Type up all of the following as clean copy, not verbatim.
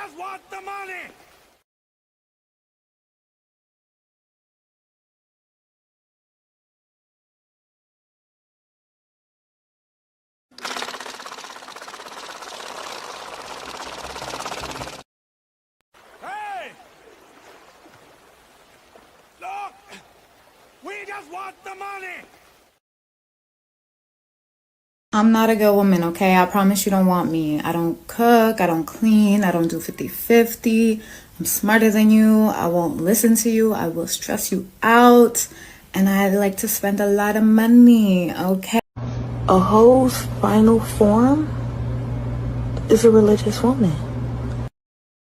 just want the money! Hey! Look! We just want the money! I'm not a good woman, okay? I promise you don't want me. I don't cook, I don't clean, I don't do 50-50. I'm smarter than you. I won't listen to you. I will stress you out. And I like to spend a lot of money, okay? A hoe's final form is a religious woman.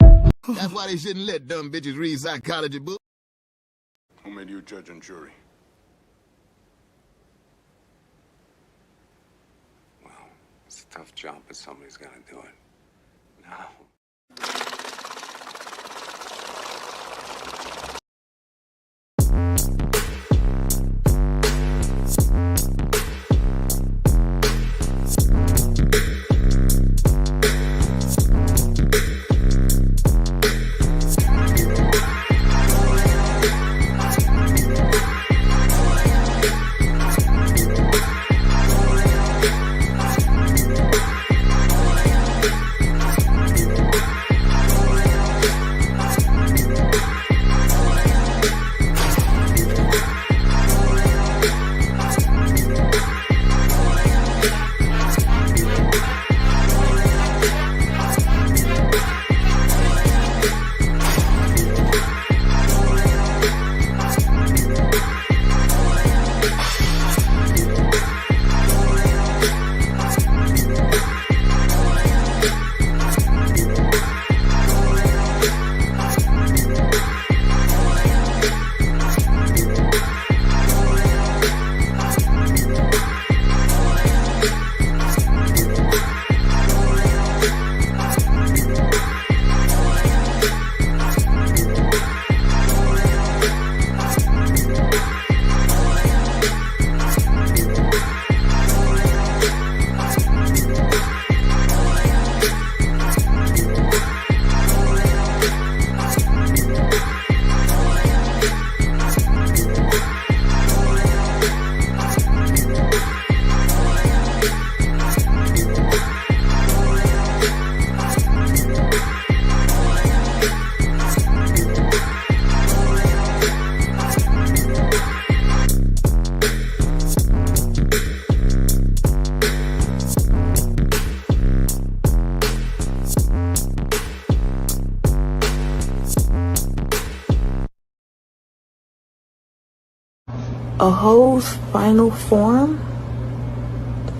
That's why they shouldn't let dumb bitches read psychology books. Who made you judge and jury? Well, it's a tough job, but somebody's got to do it. Now. A hoe's final form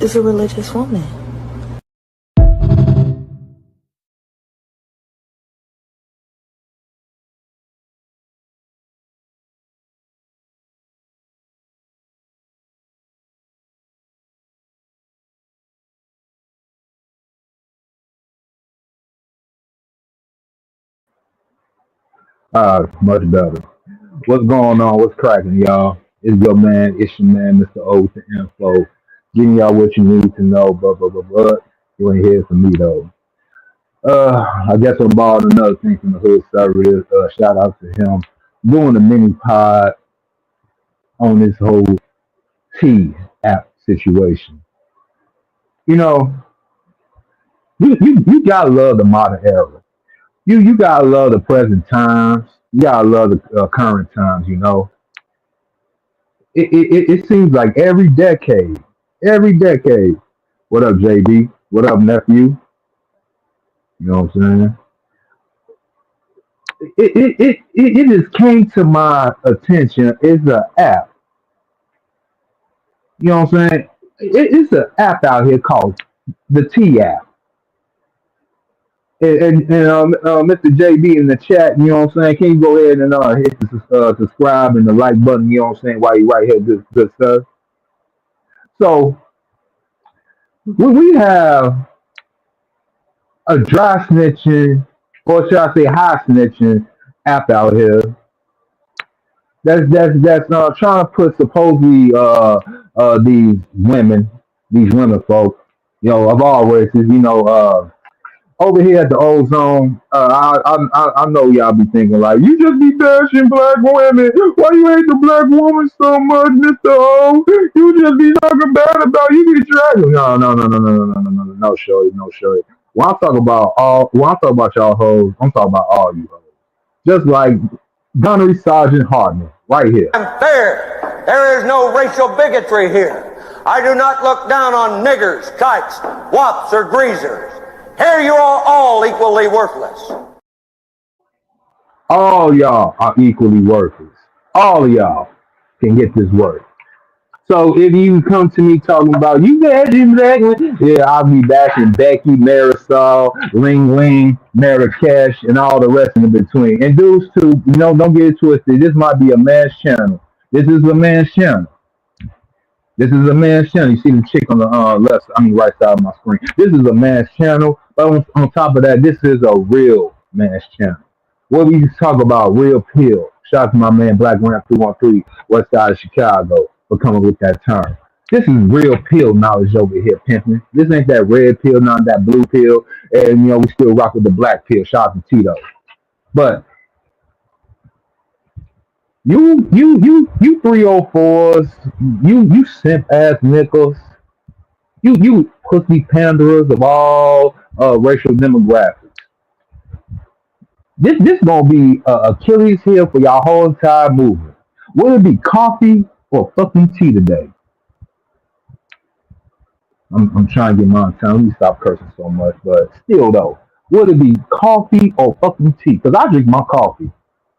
is a religious woman. Much better. What's going on? What's cracking, y'all? It's your man, Mr. O to Info. Giving y'all what you need to know, but you ain't hear from me though. I guess I borrowed another thing from the hood service. Shout out to him. Doing a mini pod on this whole T app situation. You know, you gotta love the modern era. You gotta love the present times. You gotta love the current times. You know, it seems like every decade. What up, JB? What up, nephew? You know what I'm saying? It just came to my attention. It's an app. You know what I'm saying? It's an app out here called the T app. And Mr. JB in the chat, you know what I'm saying? Can you go ahead and hit the subscribe and the like button, you know what I'm saying, while you right here, good stuff. So when we have a dry snitching, or should I say high snitching app out here, that's trying to put supposedly these women folks, you know, of all races, you know, over here at the Ozone, I know y'all be thinking like, you just be bashing black women. Why you hate the black woman so much, Mister O? You just be talking bad about you be dragging. No, Shorty, no, Shorty. When I talk about y'all hoes, I'm talking about all you hoes. Just like Gunnery Sergeant Hartman, right here. I'm fair. There is no racial bigotry here. I do not look down on niggers, kikes, wops, or greasers. Here you are all equally worthless. All y'all are equally worthless. All of y'all can get this work. So if you come to me talking about you bashing black women, yeah, I'll be bashing Becky, Marisol, Ling Ling, Marrakesh, and all the rest in between. And dudes too, don't get it twisted. This might be a man's channel. This is a man's channel. This is a man's channel. You see the chick on the right side of my screen. This is a man's channel. But on top of that, this is a real man's channel. Where we talk about real pill. Shout out to my man Black Ramp 213, West Side of Chicago, for coming with that term. This is real pill knowledge over here, pimping. This ain't that red pill, not that blue pill. And we still rock with the black pill. Shout out to Tito. But you 304s, you simp ass nickels, you pussy panderers of all racial demographics. This gonna be Achilles heel for y'all whole entire movement. Will it be coffee or fucking tea today? I'm trying to get my time. Let me stop cursing so much, but still though, will it be coffee or fucking tea? Cause I drink my coffee,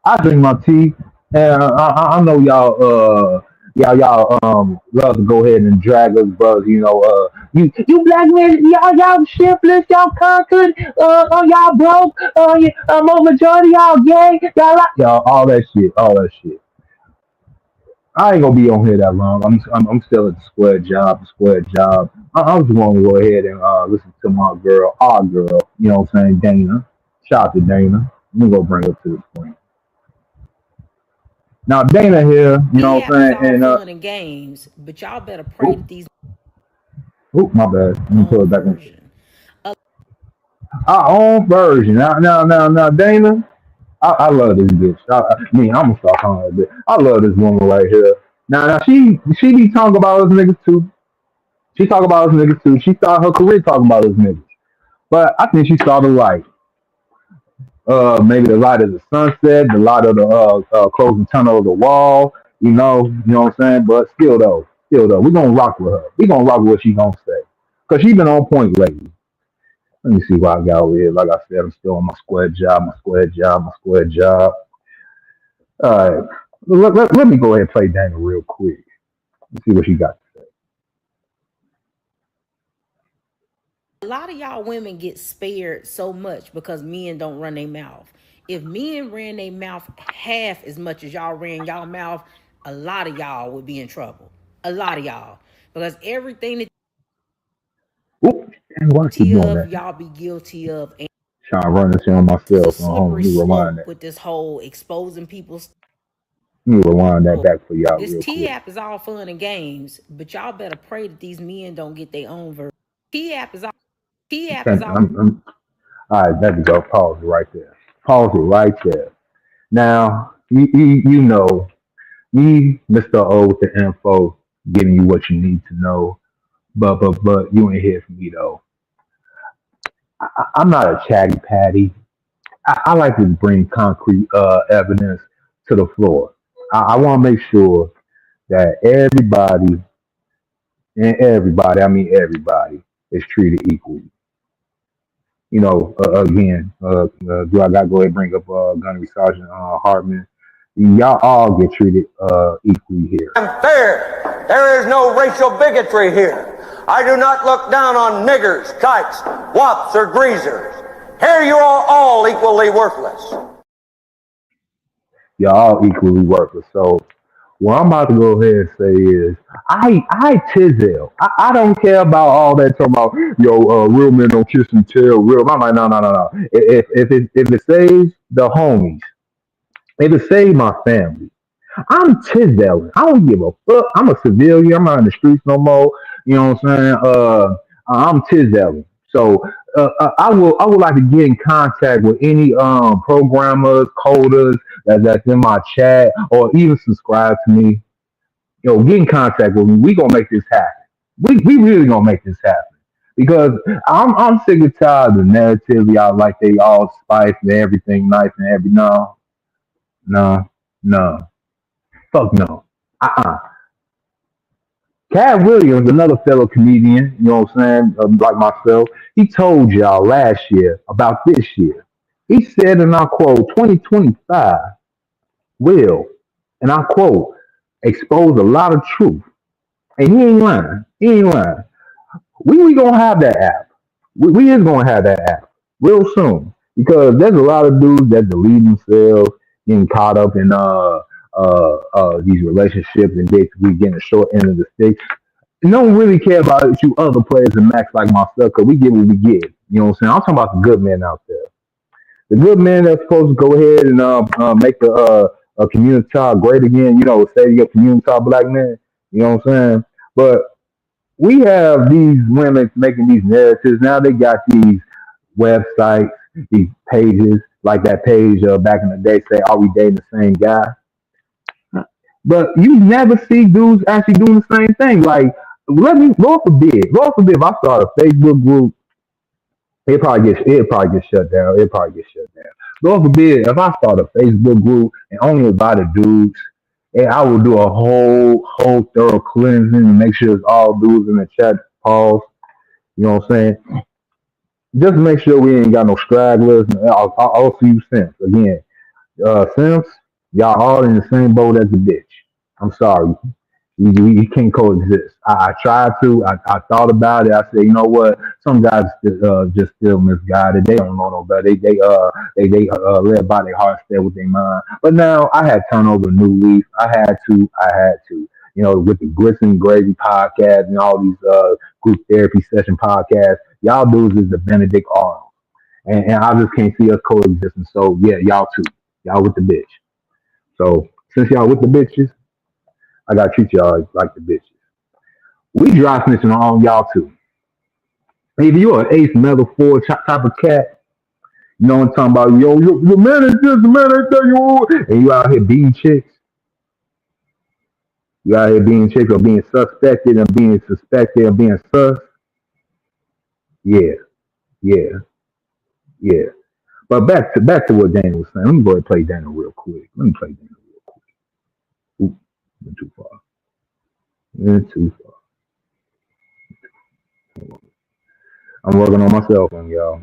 I drink my tea, and I know y'all love to go ahead and drag us, brothers. You black men, y'all shiftless, y'all conquered, y'all broke, majority y'all gay, y'all all that shit. I ain't gonna be on here that long. I'm still at the square job. I just want to go ahead and listen to my girl, our girl. You know what I'm saying, Dana. Shout out to Dana. Let me go bring her to the point. Now Dana here, you know what I'm saying, and fun and games, but y'all better pray that these. Oh, my bad. Let me pull it back in. Our own version. Now, Dana. I love this bitch. I'm gonna start calling her a bitch. I love this woman right here. Now she be talking about us niggas too. She talk about us niggas too. She started her career talking about us niggas. But I think she saw the light. Maybe the light of the sunset, the light of the closing tunnel of the wall. You know what I'm saying? But still though, we're gonna rock with her. We're gonna rock with what she gonna say. Cause she been on point lately. Let me see what I got over here. Like I said, I'm still on my square job. All right. Let me go ahead and play Dana real quick. Let's see what she got to say. A lot of y'all women get spared so much because men don't run their mouth. If men ran their mouth half as much as y'all ran y'all mouth, a lot of y'all would be in trouble. A lot of y'all. Because everything that y'all be guilty of. And trying to run this here on myself. Let me rewind that. With this whole exposing people's. Let me rewind that back for y'all. This T-app is all fun and games, but y'all better pray that these men don't get their own version. T-app is all. All right, there we go. Pause it right there. Now, you know, me, Mr. O with the info, giving you what you need to know. But you ain't here for me though. I'm not a chatty patty. I like to bring concrete evidence to the floor. I want to make sure that everybody, I mean everybody, is treated equally. Again, do I got to go ahead and bring up Gunnery Sergeant Hartman? Y'all all get treated equally here. I'm fair. There is no racial bigotry here. I do not look down on niggers, kikes, wops, or greasers. Here you are all equally worthless. Y'all all equally worthless. So what I'm about to go ahead and say is, I Tizel. I don't care about all that talking about real men don't kiss and tell. I'm like no. If it saves the homies, if it saves my family, I'm Tizeling. I don't give a fuck. I'm a civilian. I'm not in the streets no more. You know what I'm saying? I'm Tizeling. So I would like to get in contact with any programmers, coders that's in my chat, or even subscribe to me. Get in contact with me. We gonna make this happen. We really gonna make this happen because I'm sick and tired of the narrative y'all like they all spice and everything nice and every no, fuck no. Uh-uh. Cat Williams, another fellow comedian, you know what I'm saying, like myself, he told y'all last year about this year. He said, and I quote, 2025 will, and I quote, expose a lot of truth. And he ain't lying. He ain't lying. We gonna have that app. We is gonna have that app real soon because there's a lot of dudes that delete themselves, getting caught up in these relationships and basically getting a short end of the stick. And don't really care about you other players and Max like myself because we get what we get. You know what I'm saying? I'm talking about the good men out there. The good men that's supposed to go ahead and make the community great again. Say your community black men. You know what I'm saying? But we have these women making these narratives. Now they got these websites, these pages, like that page back in the day say, are we dating the same guy? But you never see dudes actually doing the same thing. Like, Lord forbid, if I start a Facebook group, it'll probably get shut down. Lord forbid, if I start a Facebook group and only invite the dudes, and I will do a whole thorough cleansing and make sure it's all dudes in the chat. Pause. You know what I'm saying? Just make sure we ain't got no stragglers. I'll see you simps. Again, simps, y'all all in the same boat as the bitch. I'm sorry. You can't coexist. I tried to. I thought about it. I said, you know what? Some guys just still misguided. They don't know no better. They led by their heart, stay with their mind. But now I had turned over a new leaf. I had to. With the Grits and Gravy podcast and all these group therapy session podcasts, y'all dudes is the Benedict Arnold, and I just can't see us coexisting. So yeah, y'all too. Y'all with the bitch. So since y'all with the bitches, I gotta treat y'all like the bitches. We dry snitching on y'all too. If you're an ace metal 4 type of cat, you know what I'm talking about? Yo, the man is this, the man is that, and you out here beating chicks. You out here being chicks or being suspected and being suspected and being sus. Yeah. But back to what Daniel was saying. Let me go ahead and play Daniel real quick. Ooh, went too far. Hold on. I'm working on my cell phone, y'all.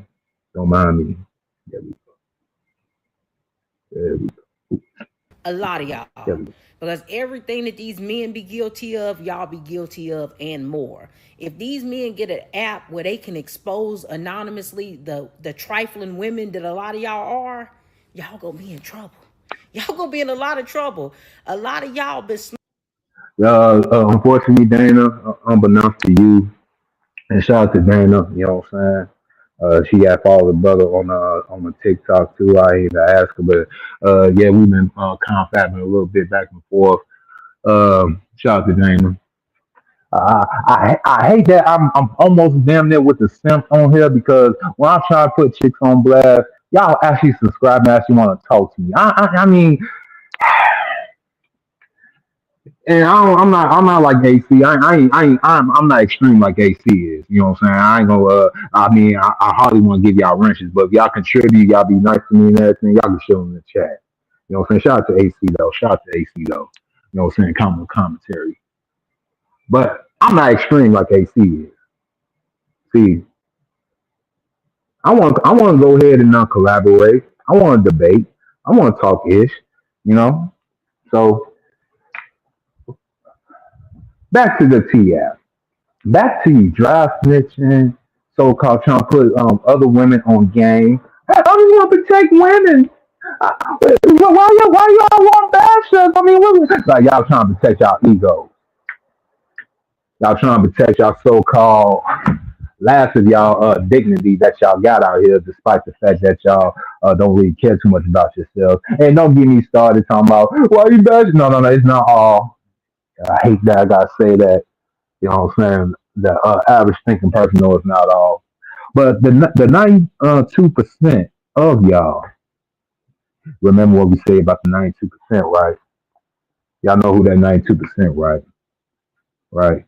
Don't mind me. There we go. A lot of y'all. Because everything that these men be guilty of, y'all be guilty of and more. If these men get an app where they can expose anonymously the trifling women that a lot of y'all are, y'all gonna be in trouble. Y'all gonna be in a lot of trouble. A lot of y'all been unfortunately, Dana, unbeknownst to you, and shout out to Dana, you know what I'm saying? She got followed the brother on the TikTok too. I ain't to ask her, but yeah, we've been confabing a little bit back and forth. Shout out to Dana. I hate that I'm almost damn near with the simp on here because when I try to put chicks on blast, y'all actually subscribe and actually want to talk to me. I mean, and I'm not like AC. I'm not extreme like AC is. You know what I'm saying? I ain't gonna. I hardly want to give y'all wrenches, but if y'all contribute, y'all be nice to me and everything. Y'all can show in the chat. You know what I'm saying? Shout out to AC though. You know what I'm saying? Commentary. But I'm not extreme like AC is. See, I want to go ahead and collaborate. I want to debate. I want to talk ish. You know, so. Back to the TF. Back to you dry snitching, so-called trying to put other women on game. Hey, I just want to protect women. Why y'all want bash us? I mean, like y'all trying to protect y'all egos. Y'all trying to protect y'all so-called last of y'all dignity that y'all got out here, despite the fact that y'all don't really care too much about yourselves. And don't get me started talking about why you bashing. No, it's not all. I hate that I gotta say that. You know what I'm saying? The average thinking person knows it's not all. But the 92% of y'all, remember what we say about the 92%, right? Y'all know who that 92%, right? Right.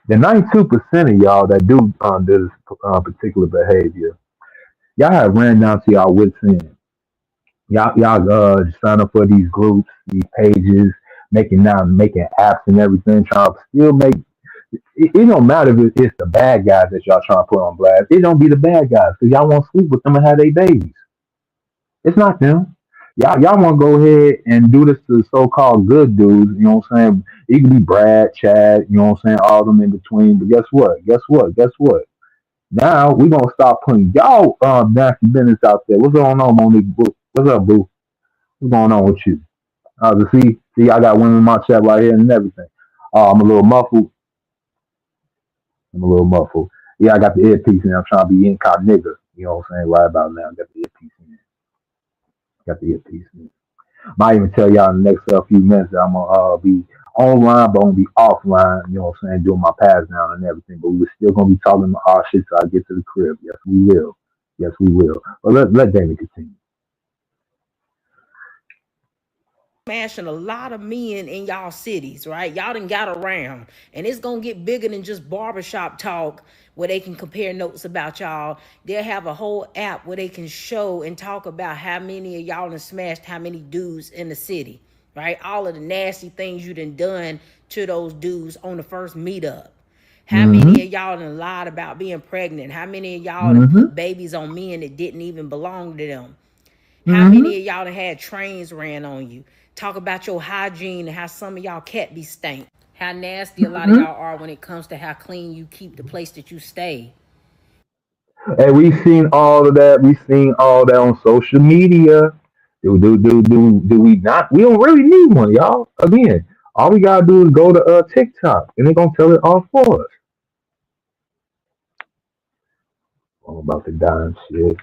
The 92% of y'all that do this particular behavior, y'all have ran down to y'all wits end. Y'all sign up for these groups, these pages, making apps and everything, trying to still make it don't matter if it's the bad guys that y'all trying to put on blast. It don't be the bad guys because y'all want to sleep with them and have their babies. It's not them. Y'all want to go ahead and do this to the so-called good dudes. You know what I'm saying? It can be Brad, Chad. You know what I'm saying? All of them in between. But guess what? Guess what? Guess what? Now we gonna start putting y'all nasty business out there. What's going on, Monique? What's up, boo? What's going on with you? See, I got women in my chat right here and everything. I'm a little muffled. Yeah, I got the earpiece and I'm trying to be incognito. You know what I'm saying? Right about now, I got the earpiece in. Might even tell y'all in the next few minutes that I'm gonna be online, but I'm gonna be offline. You know what I'm saying? Doing my pass down and everything. But we're still gonna be talking our shit till I get to the crib. Yes, we will. But let Damon continue. Smashing a lot of men in y'all cities, right? Y'all done got around, and it's gonna get bigger than just barbershop talk where they can compare notes about y'all. They'll have a whole app where they can show and talk about how many of y'all done smashed how many dudes in the city, right? All of the nasty things you done to those dudes on the first meetup. How many of y'all done lied about being pregnant? How many of y'all done put babies on men that didn't even belong to them? How many of y'all done had trains ran on you? Talk about your hygiene and how some of y'all cat be stank. How nasty a lot of y'all are when it comes to how clean you keep the place that you stay. And we've seen all of that. We've seen all that on social media. Do we not? We don't really need one, y'all. Again, all we gotta do is go to TikTok, and they're gonna tell it all for us. I'm about to die and shit.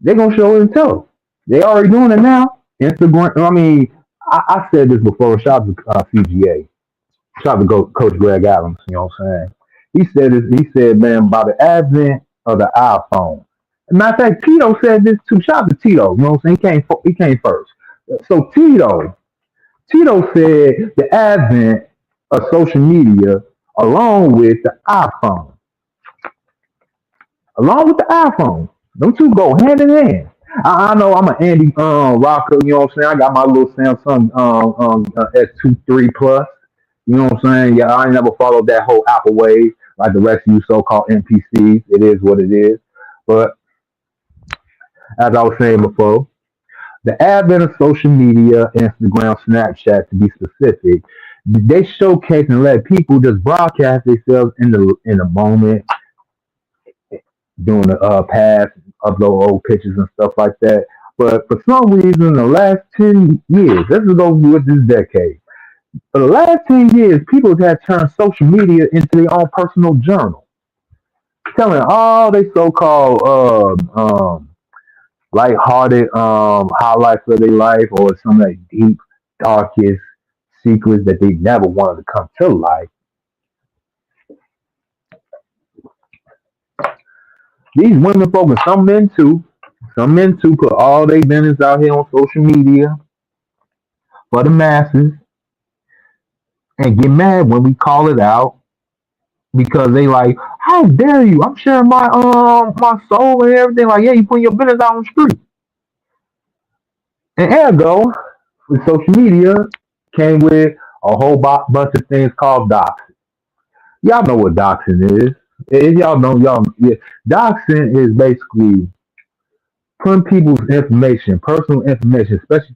They're gonna show it and tell. They already doing it now. Instagram. I mean, I said this before. Shout out to CGA. Shout out to Coach Greg Adams. You know what I'm saying? He said this. He said, man, by the advent of the iPhone. Matter of fact, Tito said this too. Shout out to Tito. You know what I'm saying? He came first. So Tito said the advent of social media along with the iPhone. Them two go hand in hand. I know I'm an Andy rocker, you know what I'm saying? I got my little Samsung S23 Plus. You know what I'm saying? Yeah, I ain't never followed that whole Apple wave like the rest of you so-called NPCs. It is what it is. But as I was saying before, the advent of social media, Instagram, Snapchat to be specific, they showcase and let people just broadcast themselves in the moment, doing the pass, upload old pictures and stuff like that. But for some reason, the last 10 years, let's go with this decade. For the last 10 years, people have turned social media into their own personal journal, telling all they so-called lighthearted highlights of their life or some of their deep, darkest secrets that they never wanted to come to light. These women focus, some men too put all their business out here on social media for the masses and get mad when we call it out because they like, how dare you? I'm sharing my soul and everything. Like, yeah, you putting your business out on the street. And ergo, with social media came with a whole bunch of things called doxing. Y'all know what doxing is. If y'all know, doxing is basically putting people's information, personal information, especially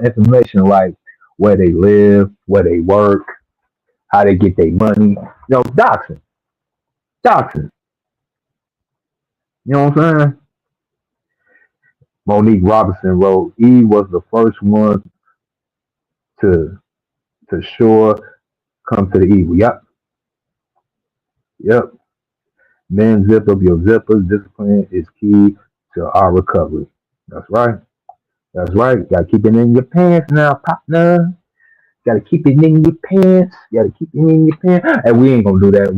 information like where they live, where they work, how they get their money. You know, doxing. You know what I'm saying? Monique Robinson wrote, Eve was the first one to sure come to the evil. Yep. Men, zip up your zippers. Discipline is key to our recovery. That's right. Gotta keep it in your pants now, partner. Gotta keep it in your pants. Gotta keep it in your pants. And we ain't gonna do that.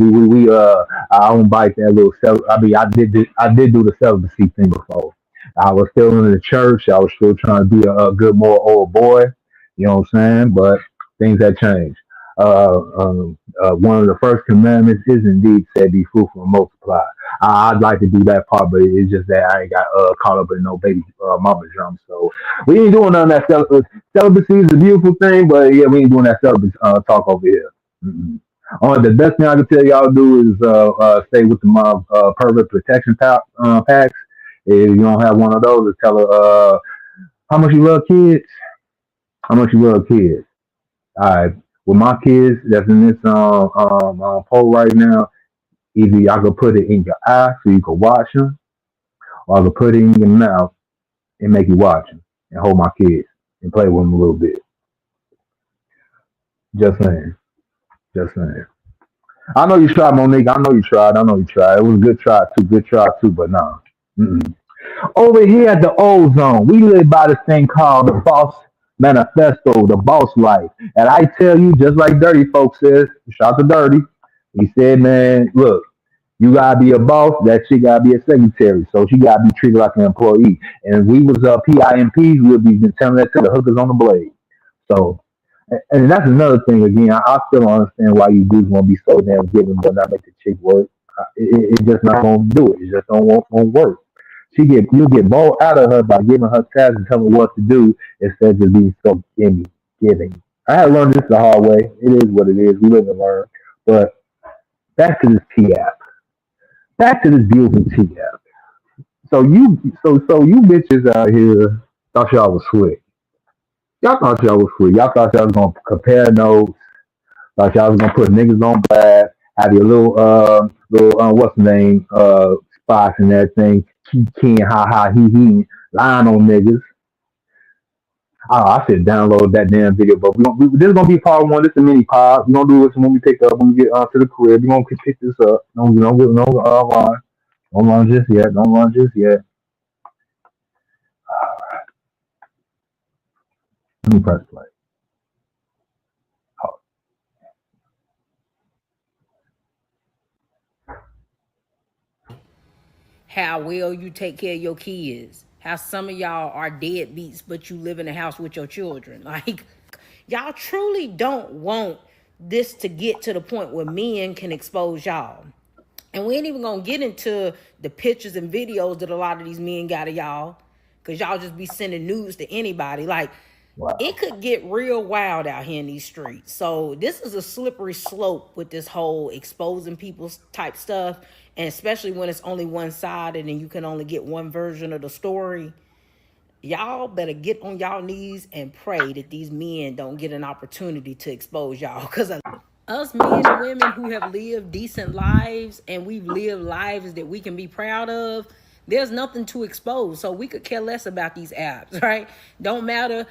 I don't bite that little I did do the celibacy thing before. I was still in the church. I was still trying to be a good moral old boy. You know what I'm saying? But things have changed. One of the first commandments is indeed said, "Be fruitful and multiply." I'd like to do that part, but it's just that I ain't got caught up in no baby mama jump. So we ain't doing none of that. Celibacy is a beautiful thing, but yeah, we ain't doing that celibacy talk over here. Mm-mm. Only the best thing I can tell y'all to do is stay with the pervert protection packs. If you don't have one of those, tell her how much you love kids. How much you love kids. All right. With my kids that's in this poll right now, either y'all can put it in your eye so you can watch them, or I can put it in your mouth and make you watch them and hold my kids and play with them a little bit. Just saying. Just saying. I know you tried, Monique. I know you tried. I know you tried. It was a good try too. Good try too, but nah. Mm-mm. Over here at the Ozone, we live by this thing called the Boss Manifesto, the Boss Life. And I tell you, just like Dirty Folks says, shout to Dirty. He said, man, look, you gotta be a boss. That shit gotta be a secretary. So she gotta be treated like an employee. And if we was PIMPs, we'd be telling that to the hookers on the blade. So, and that's another thing. Again, I still don't understand why you dudes want to be so damn giving, but not make the chick work. It just not gonna do it. It just don't won't work. You get more out of her by giving her tasks and telling her what to do instead of just being so giving. I had to learn this the hard way. It is what it is. We live and learn. But back to this T app. Back to this beautiful T app. So you bitches out here thought y'all was slick. Y'all thought y'all was slick. Y'all thought y'all was gonna compare notes. Thought y'all was gonna put niggas on blast. Have your little what's the name spots and that thing. Keying ha ha he lying on niggas. I should download that damn video, but this is gonna be part one. This is a mini pod. We're gonna do this when we pick up when we get to the crib. We're gonna pick this up. Don't run just yet. Don't run just yet. Let me press play. How well you take care of your kids. How some of y'all are deadbeats, but you live in the house with your children. Like, y'all truly don't want this to get to the point where men can expose y'all. And we ain't even gonna get into the pictures and videos that a lot of these men got of y'all, because y'all just be sending nudes to anybody. Like, Wow. it could get real wild out here in these streets. So this is a slippery slope with this whole exposing people's type stuff. And especially when it's only one side and then you can only get one version of the story. Y'all better get on y'all knees and pray that these men don't get an opportunity to expose y'all. Because us men and women who have lived decent lives and we've lived lives that we can be proud of, there's nothing to expose. So we could care less about these apps, right? Don't matter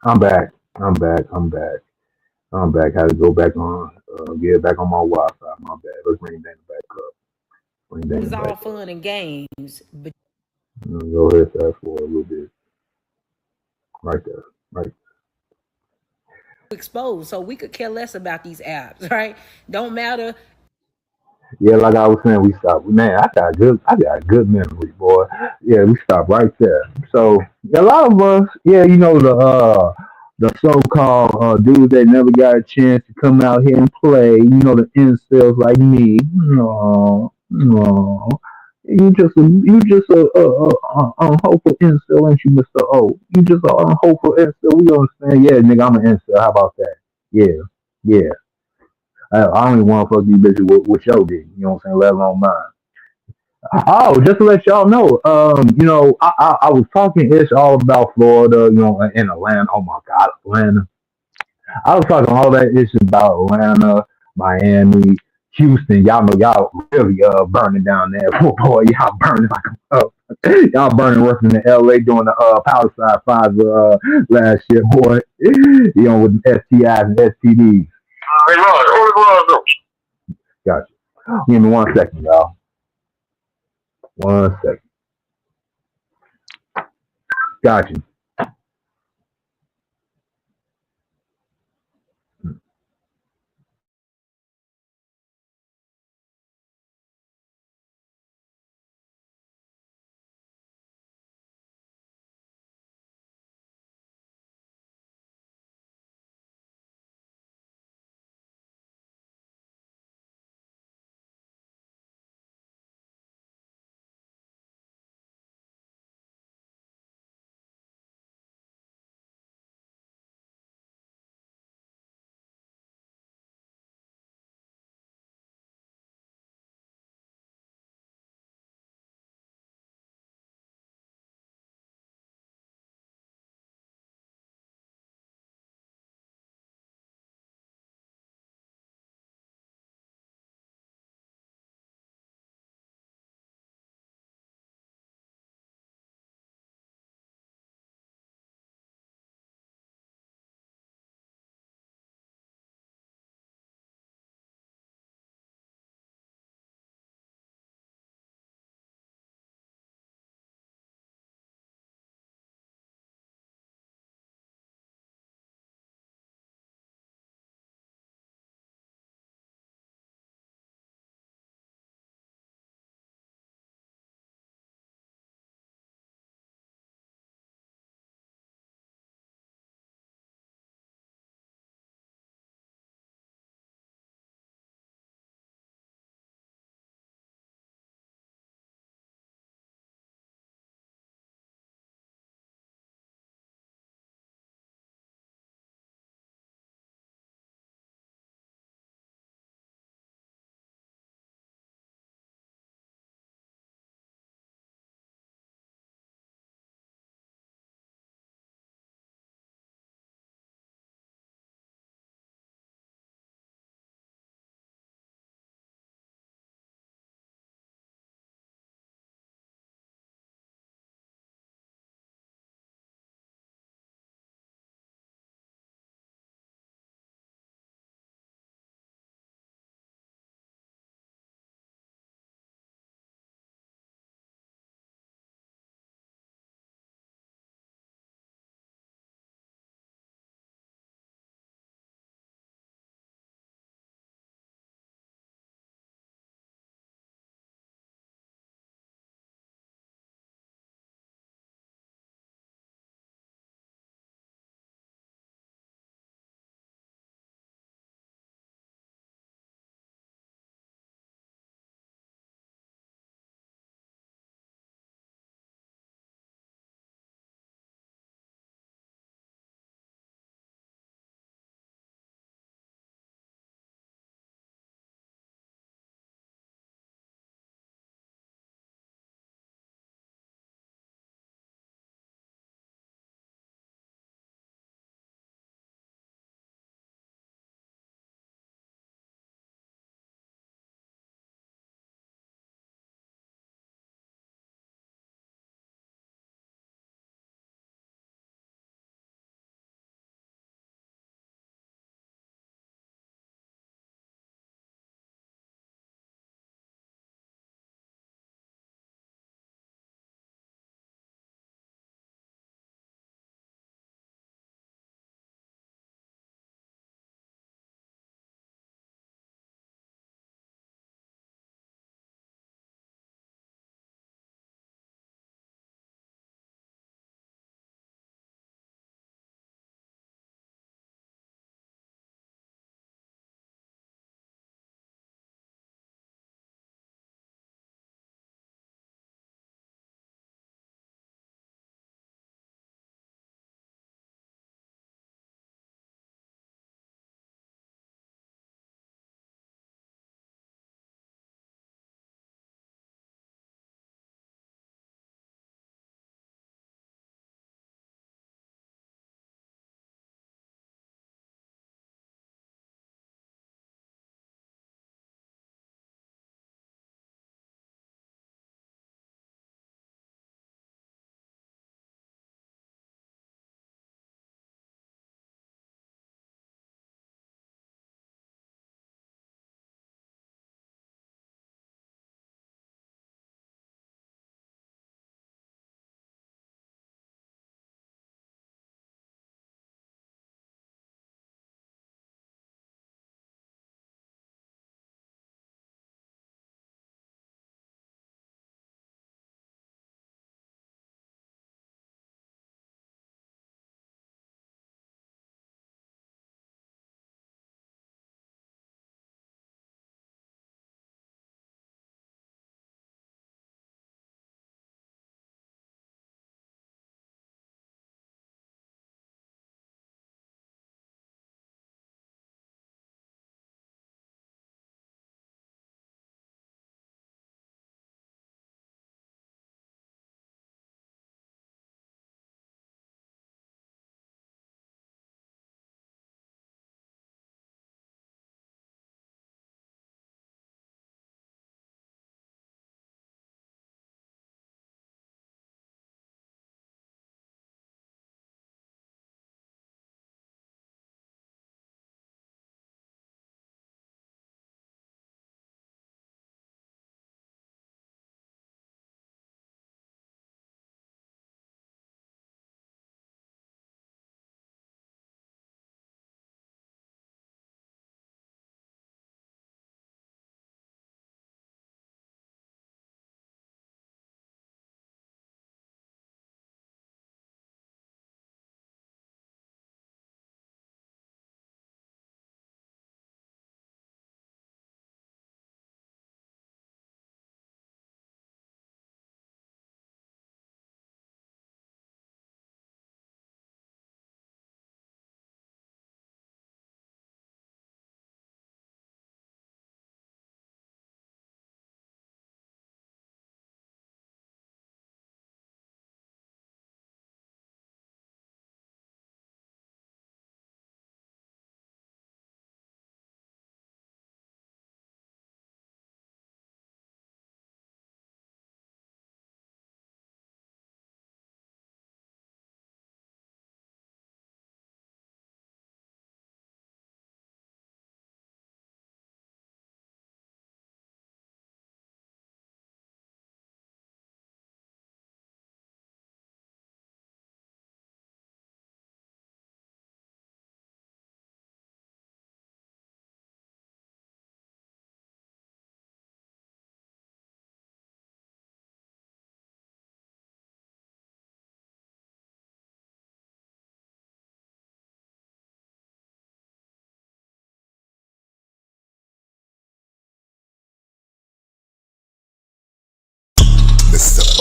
I'm back. I'm back. I'm back. I'm back. Had to go back on, get back on my Wi-Fi. My bad. Let's bring Dana back up. Bring It Dana was all back up. fun and games, but Go ahead, fast forward a little bit. Right there. Right. exposed, so we could care less about these apps, right? Don't matter. Yeah, like I was saying, we stopped. Man, I got a good memory, boy. Yeah, we stopped right there. So a lot of us, yeah, the so-called dudes that never got a chance to come out here and play. The incels like me. No, no. You just a unhopeful incel, ain't you, Mister O? You just a unhopeful incel. We understand. Yeah, nigga, I'm an incel. How about that? Yeah, yeah. I don't even want to fuck these bitches with your dick. You know what I'm saying? Let alone mine. Oh, just to let y'all know, I was talking ish all about Florida, in Atlanta. Oh my God, Atlanta. I was talking all that ish about Atlanta, Miami, Houston. Y'all know y'all really burning down there. Oh boy, y'all burning like y'all burning worse than LA doing the Palisade Five last year, boy. With the STIs and STDs. Hey, Rod, gotcha. Give me 1 second, y'all. 1 second. Gotcha.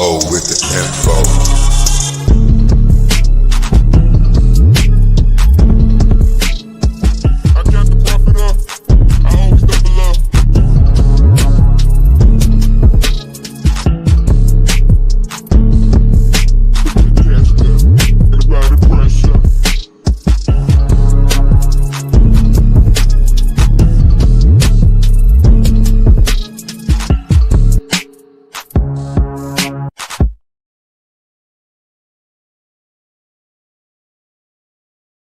O with the info.